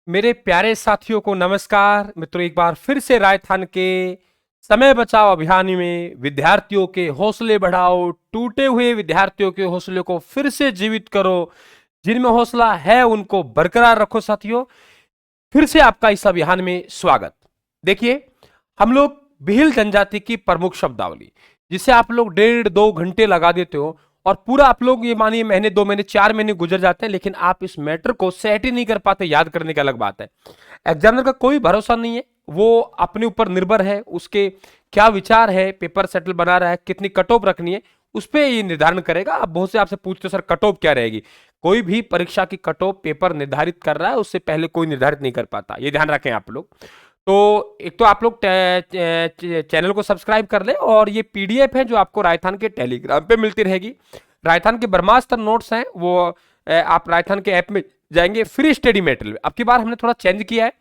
मेरे प्यारे साथियों को नमस्कार। मित्रों, एक बार फिर से राजस्थान के समय बचाओ अभियान में विद्यार्थियों के हौसले बढ़ाओ, टूटे हुए विद्यार्थियों के हौसले को फिर से जीवित करो, जिनमें हौसला है उनको बरकरार रखो। साथियों, फिर से आपका इस अभियान में स्वागत। देखिए, हम लोग भील जनजाति की प्रमुख शब्दावली, जिसे आप लोग 1.5-2 घंटे लगा देते हो और पूरा आप लोग ये मानिए महीने 2 महीने 4 महीने गुजर जाते हैं, लेकिन आप इस मैटर को सेट ही नहीं कर पाते। याद करने की अलग बात है, एग्जामिनर का कोई भरोसा नहीं है, वो अपने ऊपर निर्भर है, उसके क्या विचार है, पेपर सेटल बना रहा है, कितनी कट ऑफ रखनी है, उस पर ये निर्धारण करेगा। अब बहुत से आपसे पूछते हो सर कट ऑफ क्या रहेगी। कोई भी परीक्षा की कट ऑफ पेपर निर्धारित कर रहा है, उससे पहले कोई निर्धारित नहीं कर पाता, ये ध्यान रखें आप लोग। तो एक तो आप लोग चैनल को सब्सक्राइब कर ले, और ये पीडीएफ है जो आपको राजस्थान के टेलीग्राम पे मिलती रहेगी। राजस्थान के ब्रह्मास्त्र नोट्स हैं वो आप राजस्थान के ऐप में जाएंगे, फ्री स्टडी मटेरियल। अब की बार हमने थोड़ा चेंज किया है,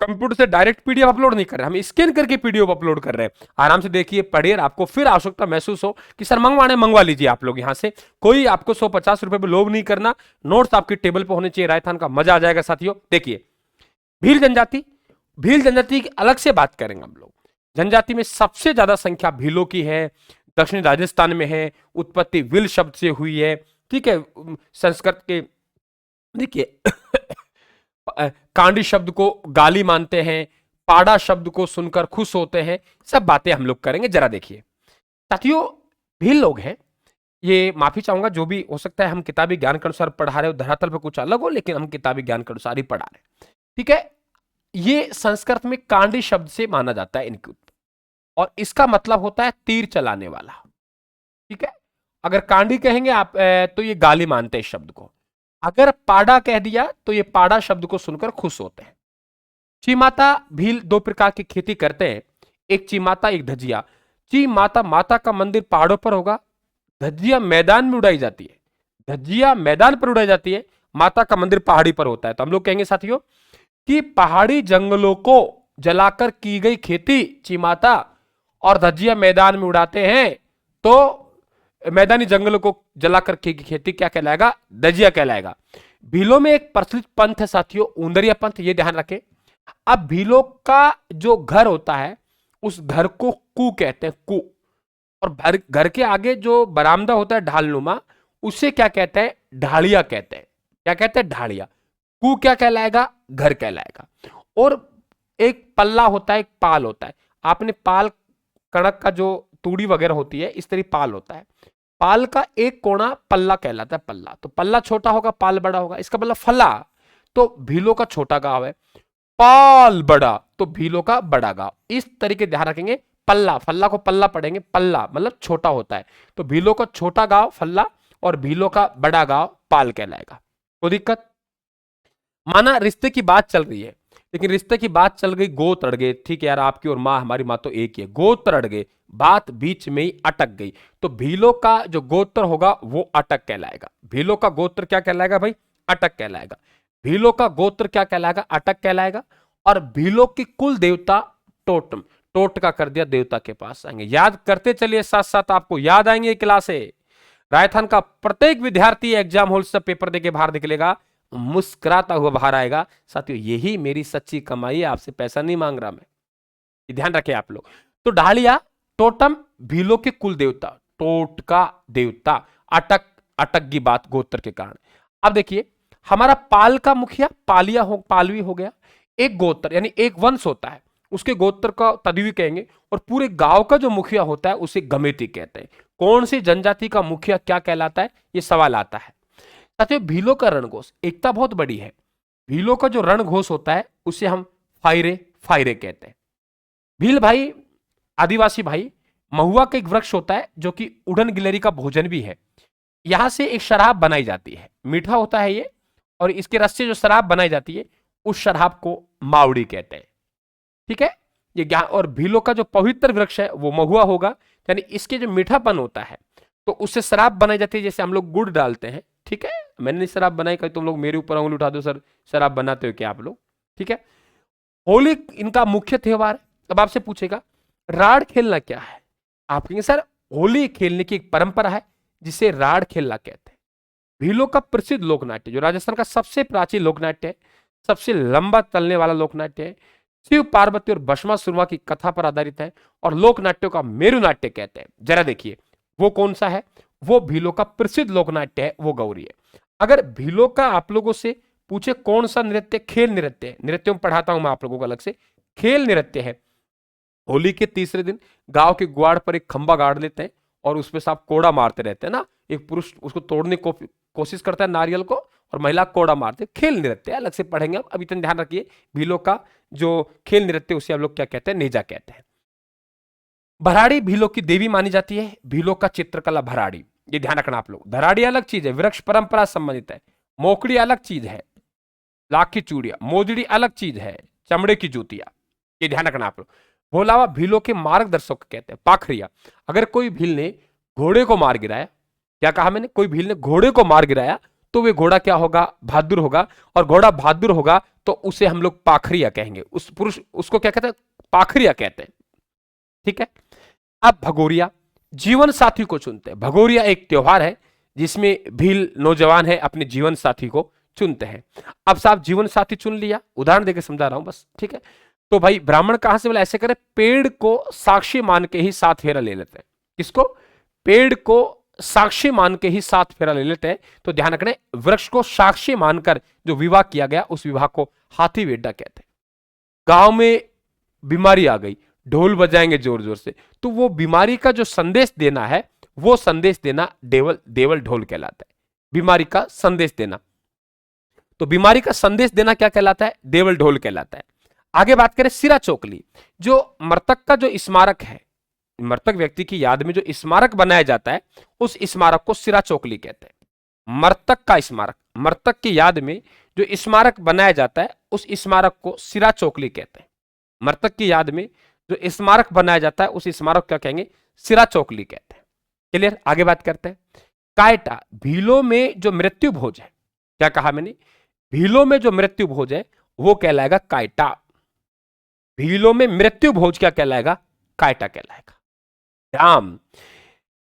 कंप्यूटर से डायरेक्ट पीडीएफ अपलोड नहीं कर रहे, हम स्कैन करके पीडीएफ अपलोड कर रहे हैं। आराम से देखिए, पढ़िए, आपको फिर आवश्यकता महसूस हो कि सर मंगवाने मंगवा लीजिए आप लोग यहाँ से। कोई आपको 150 रुपए में लोभ नहीं करना, नोट्स आपकी टेबल पर होने चाहिए। राजस्थान का मजा आ जाएगा साथियों। देखिए, भील जनजाति, भील जनजाति की अलग से बात करेंगे हम लोग। जनजाति में सबसे ज्यादा संख्या भीलों की है, दक्षिणी राजस्थान में है। उत्पत्ति विल शब्द से हुई है, ठीक है। संस्कृत के देखिए कांडी शब्द को गाली मानते हैं, पाड़ा शब्द को सुनकर खुश होते हैं। सब बातें हम लोग करेंगे। जरा देखिए साथियों, भील लोग हैं ये, माफी चाहूंगा जो भी हो सकता है हम किताबी ज्ञान के अनुसार पढ़ा रहे हो, धरातल पर कुछ अलग हो, लेकिन हम किताबी ज्ञान के अनुसार ही पढ़ा रहे हैं, ठीक है। ये संस्कृत में कांडी शब्द से माना जाता है इनके, और इसका मतलब होता है तीर चलाने वाला, ठीक है। अगर कांडी कहेंगे आप तो ये गाली मानते हैं इस शब्द को। अगर पाड़ा कह दिया तो ये पाड़ा शब्द को सुनकर खुश होते हैं। चीमाता भील 2 प्रकार की खेती करते हैं, एक चीमाता एक धजिया। चीमाता माता का मंदिर पहाड़ों पर होगा, धजिया मैदान में उड़ाई जाती है। धजिया मैदान पर उड़ाई जाती है, माता का मंदिर पहाड़ी पर होता है। तो हम लोग कहेंगे साथियों कि पहाड़ी जंगलों को जलाकर की गई खेती चीमाता, और धजिया मैदान में उड़ाते हैं तो मैदानी जंगलों को जलाकर की गई खेती क्या कहलाएगा? दजिया कहलाएगा। भीलों में एक प्रचलित पंथ है साथियों, उंदरिया पंथ, ये ध्यान रखें। अब भीलों का जो घर होता है उस घर को कू कहते हैं, कू। और घर के आगे जो बरामदा होता है ढालनुमा, उसे क्या कहते हैं? ढालिया कहते हैं। क्या कहते हैं? ढालिया। कू क्या कहलाएगा? घर कहलाएगा। और एक पल्ला होता है, एक पाल होता है। आपने पाल, कणक का जो तूड़ी वगैरह होती है, इस तरह पाल होता है। पाल का एक कोना पल्ला कहलाता है, पल्ला। तो पल्ला छोटा होगा, पाल बड़ा होगा, इसका मतलब फला तो भीलों का छोटा गांव है, पाल बड़ा तो भीलों का बड़ा गांव। इस तरीके ध्यान रखेंगे। पल्ला, फल्ला को पल्ला पढ़ेंगे, पल्ला मतलब छोटा होता है, तो भीलों का छोटा गांव फल्ला और भीलों का बड़ा गांव पाल कहलाएगा। कोई दिक्कत? माना रिश्ते की बात चल रही है, लेकिन रिश्ते की बात चल गई, गोत्र अड़ गए, ठीक है यार, आपकी और माँ हमारी माँ तो एक ही है, गोत्र अड़ गए, बात बीच में ही अटक गई, तो भीलों का जो गोत्र होगा वो अटक कहलाएगा। भीलों का गोत्र क्या कहलाएगा भाई? अटक कहलाएगा। भीलों का गोत्र क्या कहलाएगा? अटक कहलाएगा। और भीलों की कुल देवता टोटम, टोट का कर दिया, देवता के पास आएंगे। याद करते चलिए, साथ साथ आपको याद आएंगे क्लास से। राजस्थान का प्रत्येक विद्यार्थी एग्जाम हॉल से पेपर देके बाहर निकलेगा, मुस्कुराता हुआ बाहर आएगा। साथियों, यही मेरी सच्ची कमाई है, आपसे पैसा नहीं मांग रहा मैं, ये ध्यान रखें आप लोग। तो ढालिया, टोटम, भीलों के कुल देवता, टोट का देवता, अटक, अटक की बात गोत्र के कारण। अब देखिए, हमारा पाल का मुखिया पालिया हो, पालवी हो गया। एक गोत्र यानी एक वंश होता है, उसके गोत्र का तदवी कहेंगे। और पूरे गांव का जो मुखिया होता है उसे गमेती कहते हैं। कौन सी जनजाति का मुखिया क्या कहलाता है, ये सवाल आता है। साथियों, भीलों का रणघोष, एकता बहुत बड़ी है। भीलों का जो रणघोष होता है उसे हम फायरे, फायरे कहते हैं। भील भाई, आदिवासी भाई, महुआ का एक वृक्ष होता है जो कि उड़न गिलहरी का भोजन भी है। यहां से एक शराब बनाई जाती है, मीठा होता है ये, और इसके रस से जो शराब बनाई जाती है उस शराब को मावड़ी कहते हैं, ठीक है। ये ज्ञान। और भीलों का जो पवित्र वृक्ष है वो महुआ होगा, यानी इसके जो मीठापन होता है तो उससे शराब बनाई जाती है, जैसे हम लोग गुड़ डालते हैं, ठीक है। मैंने नहीं शराब बनाई, कहीं तुम लोग मेरे ऊपर उंगली उठा दो, सर शराब बनाते हो क्या आप लोग, ठीक है। होली इनका मुख्य त्योहार है। अब आपसे पूछेगा राड़ खेलना क्या है, आप कहेंगे सर होली खेलने की एक परंपरा है जिसे राड़ खेलना कहते हैं। भीलों का प्रसिद्ध लोक नाट्य, जो राजस्थान का सबसे प्राचीन लोक नाट्य है, सबसे लंबा चलने वाला लोक नाट्य है। शिव पार्वती और भस्मासुर की कथा पर आधारित है और लोक नाट्यों का मेरु नाट्य कहते हैं। जरा देखिए वो कौन सा है, वो भीलों का प्रसिद्ध लोक नाट्य है, वो गौरी है। अगर भीलों का आप लोगों से पूछे कौन सा नृत्य, खेल नृत्य है, नृत्यों में पढ़ाता हूं मैं आप लोगों को अलग से, खेल नृत्य है। होली के तीसरे दिन गांव के गुआड़ पर एक खंबा गाड़ लेते हैं और उसपे साफ कोड़ा मारते रहते हैं ना, एक पुरुष उसको तोड़ने को कोशिश करता है नारियल को और महिला कोड़ा मारते। खेल नृत्य अलग से पढ़ेंगे हम, अभी तक ध्यान रखिए भीलों का जो खेल नृत्य उसे हम लोग क्या कहते हैं, नेजा कहते हैं। भराड़ी भीलों की देवी मानी जाती है। भीलों का चित्रकला भराड़ी, ये ध्यान रखना आप लोग। धराड़ी अलग चीज है, वृक्ष परंपरा संबंधित है। मोकड़ी अलग चीज है, लाख की चूड़िया। मोजड़ी अलग चीज है, चमड़े की जूतियां, ये ध्यान रखना आप लोग। भोलावा भीलों के मार्गदर्शक कहते हैं। पाखरिया, अगर कोई भील ने घोड़े को मार गिराया, क्या कहा मैंने, कोई भील ने घोड़े को मार गिराया तो वे घोड़ा क्या होगा, बहादुर होगा, और घोड़ा बहादुर होगा तो उसे हम लोग पाखरिया कहेंगे। उस पुरुष उसको क्या कहते हैं, पाखरिया कहते हैं। ठीक है। अब भगोरिया, जीवन साथी को चुनते हैं। भगोरिया एक त्योहार है जिसमें भील नौजवान है अपने जीवन साथी को चुनते हैं। अब साहब जीवन साथी चुन लिया, उदाहरण देकर समझा रहा हूं बस, ठीक है। तो भाई ब्राह्मण कहां से बोला, ऐसे करे, पेड़ को साक्षी मान के ही 7 फेरा ले लेते हैं। किसको, पेड़ को साक्षी मान के ही 7 फेरा ले लेते हैं। तो ध्यान रखना, वृक्ष को साक्षी मानकर जो विवाह किया गया उस विवाह को हाथी वेड्डा कहते हैं। गांव में बीमारी आ गई, ढोल बजाएंगे जोर जोर से, तो वो बीमारी का जो संदेश देना है वो संदेश देना देवल ढोल कहलाता है। बीमारी का संदेश देना, तो बीमारी का संदेश देना क्या कहलाता है, देवल ढोल कहलाता है। आगे बात करें सिरा चोकली, जो मृतक का जो स्मारक है, मृतक व्यक्ति की याद में जो स्मारक बनाया जाता है उस स्मारक को सिरा चोकली कहते हैं। मृतक का स्मारक, मृतक की याद में जो स्मारक बनाया जाता है उस स्मारक को सिरा चोकली कहते हैं। मृतक की याद में जो स्मारक बनाया जाता है उस स्मारक क्या कहेंगे, सिरा चोकली कहते हैं। क्लियर, आगे बात करते हैं। कायटा, भीलों में जो मृत्यु भोज है, क्या कहा मैंने, भीलों में जो मृत्यु भोज है वो कहलाएगा कायटा। भीलों में मृत्यु भोज क्या कहलाएगा, कायटा कहलाएगा। डाम,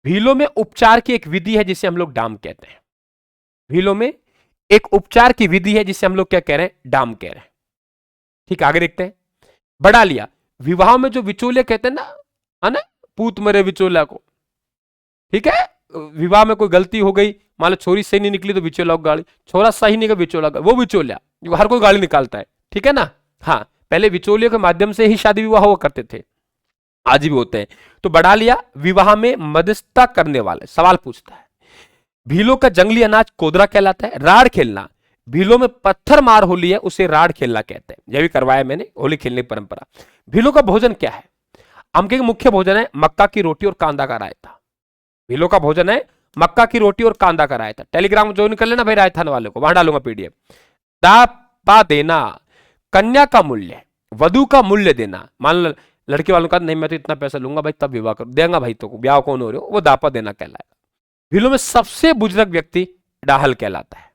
भीलों में उपचार की एक विधि है जिसे हम लोग डाम कहते हैं। भीलों में एक उपचार की विधि है जिसे हम लोग क्या कह रहे हैं, डाम कह रहे हैं। ठीक, आगे देखते हैं। बढ़ा लिया, विवाह में जो विचोले कहते हैं ना, है ना, पूत मरे विचोला को, ठीक है। विवाह में कोई गलती हो गई, मान लो छोरी सही नहीं निकली तो विचोला को गाली, छोरा सही निकला विचोला, वो विचोला, हर कोई गाली निकालता है, ठीक है ना। हाँ, पहले विचोलियों के माध्यम से ही शादी विवाह हुआ करते थे, आज भी होते हैं। तो बढ़ा लिया, विवाह में मध्यस्थता करने वाले, सवाल पूछता है। भीलों का जंगली अनाज कोदरा कहलाता है। राड़ खेलना, भीलों में पत्थर मार होली है उसे राड़ खेलना कहते हैं, यह भी करवाया मैंने, होली खेलने की परंपरा। भीलों का भोजन क्या है, उनके मुख्य भोजन है मक्का की रोटी और कांदा का रायता। भीलों का भोजन है मक्का की रोटी और कांदा का रायता। टेलीग्राम ज्वाइन कर लेना भाई राजस्थान वाले को, वहां डालूंगा पीडीएफ। दा पा देना, कन्या का मूल्य, वधु का मूल्य देना। मान लो लड़के वालों का नहीं मैं तो इतना पैसा लूंगा भाई तब विवाह कर देगा भाई, तो ब्याह कौन हो रहे हो, वो दापा देना कहलाएगा। भीलों में सबसे बुजुर्ग व्यक्ति डाहल कहलाता है।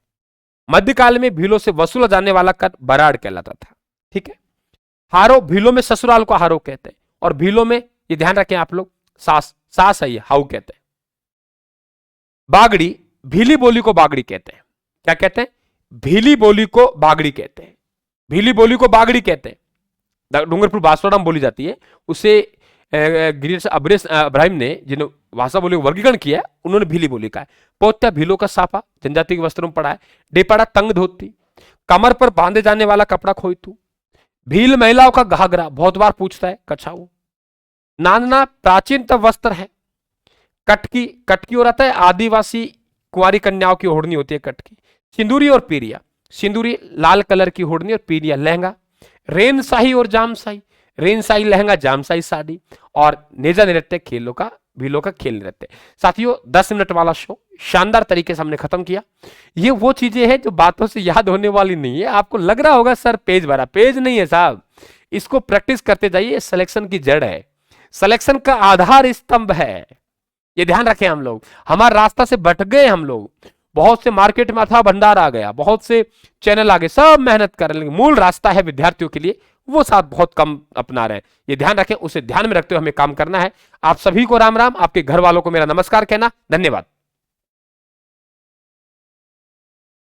मध्यकाल में भीलों से वसूला जाने वाला कर बराड़ कहलाता था, ठीक है। हारो, भीलों में ससुराल को हारो कहते हैं, और भीलों में ये ध्यान रखें आप लोग, सास, सास है ये, हाउ कहते हैं। बागड़ी, भीली बोली को बागड़ी कहते हैं। क्या कहते हैं, भीली बोली को बागड़ी कहते हैं। भीली बोली को बागड़ी कहते हैं, डूंगरपुर बांसवाड़ा में बोली जाती है। उसे गिरीश अब्राहिम ने जिन भाषा बोली वर्गीकरण किया है उन्होंने भीली बोली का है। पोत्या, भीलों का साफा, जनजाति के वस्त्रों में पड़ा है। डेपाड़ा, तंग धोती, कमर पर बांधे जाने वाला कपड़ा खोइतू। भील महिलाओं का घाघरा, बहुत बार पूछता है, कछाऊ। नानना, प्राचीनतम वस्त्र है। कटकी, कटकी और आता है आदिवासी कुंवारी कन्याओं की ओढ़नी होती है कटकी। सिंदूरी और पीरिया, सिंदूरी लाल कलर की ओढ़नी और पीरिया लहंगा। रेनशाही और जामशाही, रेनशाही लहंगा, जामशाही साड़ी। और नेजा नृत्य खेलों का, भीलों का खेल नृत्य। साथियों 10 मिनट वाला शो शानदार तरीके से हमने खत्म किया। ये वो चीजें हैं जो बातों से याद होने वाली नहीं है। आपको लग रहा होगा सर पेज भरा, पेज नहीं है साहब, इसको प्रैक्टिस करते जाइए। सिलेक्शन की जड़ है, सिलेक्शन का आधार स्तंभ है, ये ध्यान रखें। हम लोग हमारा रास्ता से भटक गए, हम लोग बहुत से मार्केट में अथवा भंडार आ गया, बहुत से चैनल आ गए, सब मेहनत कर रहे हैं, मूल रास्ता है विद्यार्थियों के लिए वो साथ बहुत कम अपना रहे हैं। ये ध्यान रखें, उसे ध्यान में रखते हुए हमें काम करना है। आप सभी को राम राम, आपके घर वालों को मेरा नमस्कार कहना, धन्यवाद।